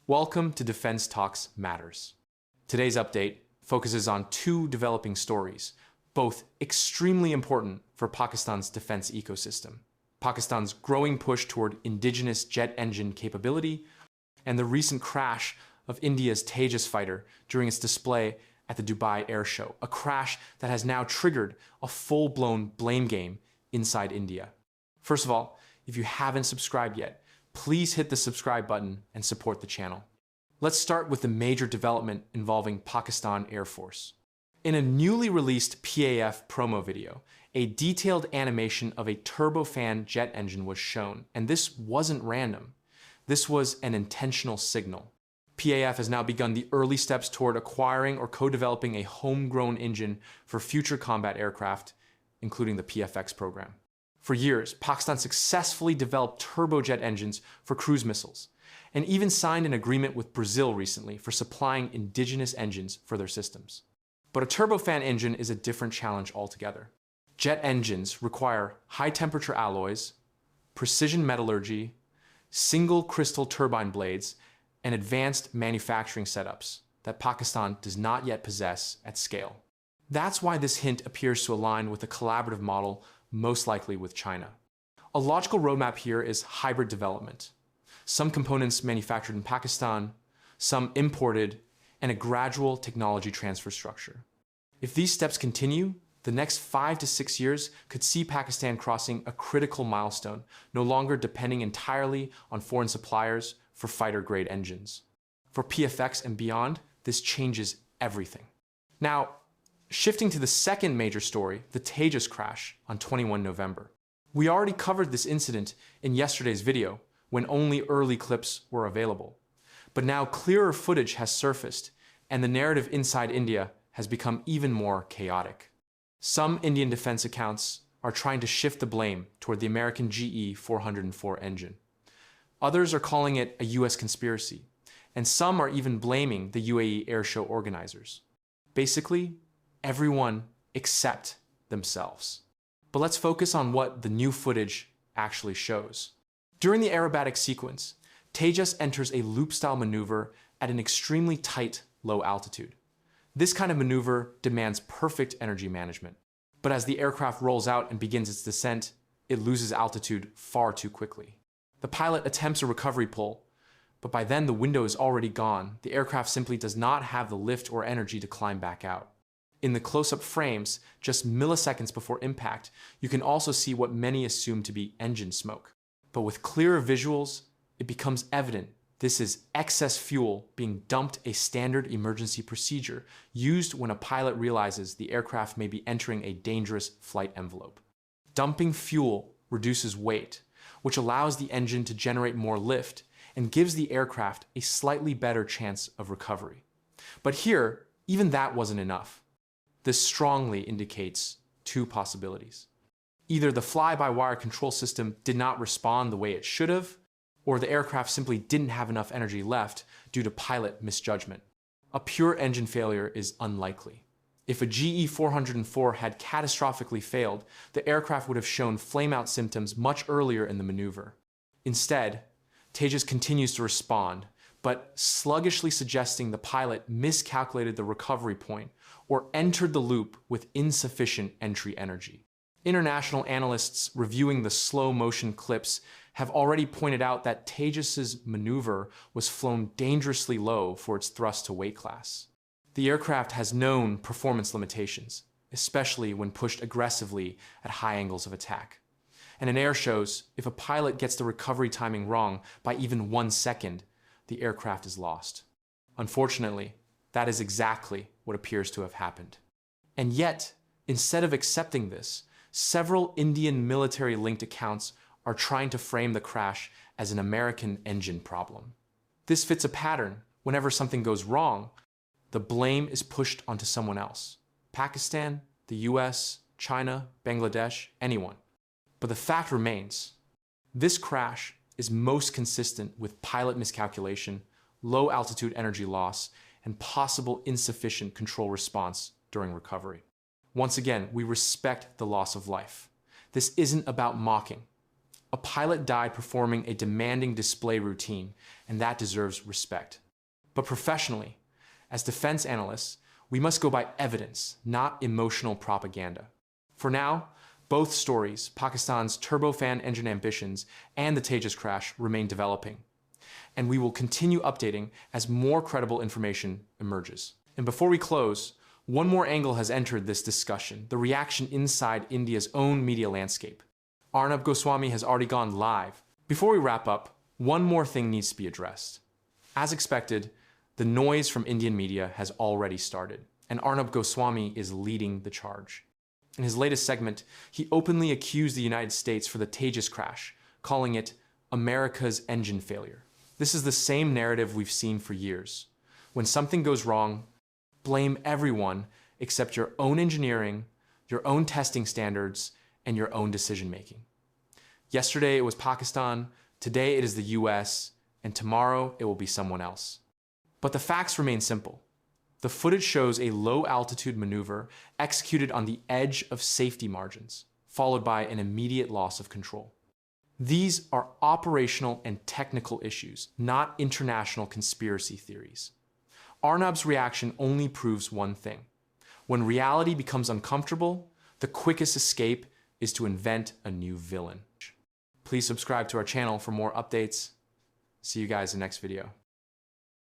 Welcome to Defense Talks Matters. Today's update focuses on two developing stories, both extremely important for Pakistan's defense ecosystem. Pakistan's growing push toward indigenous jet engine capability and the recent crash of India's Tejas fighter during its display at the Dubai Air Show, a crash that has now triggered a full-blown blame game inside India. First of all, if you haven't subscribed yet, please hit the subscribe button and support the channel. Let's start with the major development involving Pakistan Air Force. In a newly released PAF promo video, a detailed animation of a turbofan jet engine was shown, and this wasn't random. This was an intentional signal. PAF has now begun the early steps toward acquiring or co-developing a homegrown engine for future combat aircraft, including the PFX program. For years, Pakistan successfully developed turbojet engines for cruise missiles, and even signed an agreement with Brazil recently for supplying indigenous engines for their systems. But a turbofan engine is a different challenge altogether. Jet engines require high-temperature alloys, precision metallurgy, single crystal turbine blades, and advanced manufacturing setups that Pakistan does not yet possess at scale. That's why this hint appears to align with a collaborative model, most likely with China. A logical roadmap here is hybrid development. Some components manufactured in Pakistan, some imported, and a gradual technology transfer structure. If these steps continue, the next 5 to 6 years could see Pakistan crossing a critical milestone, no longer depending entirely on foreign suppliers for fighter-grade engines. For PFX and beyond, this changes everything. Now, shifting to the second major story, the Tejas crash on 21 November. We already covered this incident in yesterday's video when only early clips were available. But now clearer footage has surfaced, and the narrative inside India has become even more chaotic. Some Indian defense accounts are trying to shift the blame toward the American GE 404 engine. Others are calling it a US conspiracy, and some are even blaming the UAE Air Show organizers. Basically, everyone except themselves. But let's focus on what the new footage actually shows. During the aerobatic sequence, Tejas enters a loop-style maneuver at an extremely tight, low altitude. This kind of maneuver demands perfect energy management. But as the aircraft rolls out and begins its descent, it loses altitude far too quickly. The pilot attempts a recovery pull, but by then the window is already gone. The aircraft simply does not have the lift or energy to climb back out. In the close-up frames, just milliseconds before impact, you can also see what many assume to be engine smoke. But with clearer visuals, it becomes evident this is excess fuel being dumped, a standard emergency procedure used when a pilot realizes the aircraft may be entering a dangerous flight envelope. Dumping fuel reduces weight, which allows the engine to generate more lift and gives the aircraft a slightly better chance of recovery. But here, even that wasn't enough. This strongly indicates two possibilities. Either the fly-by-wire control system did not respond the way it should have, or the aircraft simply didn't have enough energy left due to pilot misjudgment. A pure engine failure is unlikely. If a GE 404 had catastrophically failed, the aircraft would have shown flame-out symptoms much earlier in the maneuver. Instead, Tejas continues to respond, but sluggishly suggesting the pilot miscalculated the recovery point or entered the loop with insufficient entry energy. International analysts reviewing the slow-motion clips have already pointed out that Tejas's maneuver was flown dangerously low for its thrust-to-weight class. The aircraft has known performance limitations, especially when pushed aggressively at high angles of attack. And in air shows, if a pilot gets the recovery timing wrong by even 1 second, the aircraft is lost. Unfortunately, that is exactly what appears to have happened. And yet, instead of accepting this, several Indian military-linked accounts are trying to frame the crash as an American engine problem. This fits a pattern. Whenever something goes wrong, the blame is pushed onto someone else. Pakistan, the US, China, Bangladesh, anyone. But the fact remains, this crash is most consistent with pilot miscalculation, low altitude energy loss, and possible insufficient control response during recovery. Once again, we respect the loss of life. This isn't about mocking. A pilot died performing a demanding display routine, and that deserves respect. But professionally, as defense analysts, we must go by evidence, not emotional propaganda. For now, both stories, Pakistan's turbofan engine ambitions and the Tejas crash, remain developing. And we will continue updating as more credible information emerges. And before we close, one more angle has entered this discussion, the reaction inside India's own media landscape. Arnab Goswami has already gone live. Before we wrap up, one more thing needs to be addressed. As expected, the noise from Indian media has already started, and Arnab Goswami is leading the charge. In his latest segment, he openly accused the United States for the Tejas crash, calling it America's engine failure. This is the same narrative we've seen for years. When something goes wrong, blame everyone except your own engineering, your own testing standards, and your own decision-making. Yesterday it was Pakistan, today it is the US, and tomorrow it will be someone else. But the facts remain simple. The footage shows a low-altitude maneuver executed on the edge of safety margins, followed by an immediate loss of control. These are operational and technical issues, not international conspiracy theories. Arnab's reaction only proves one thing. When reality becomes uncomfortable, the quickest escape is to invent a new villain. Please subscribe to our channel for more updates. See you guys in the next video.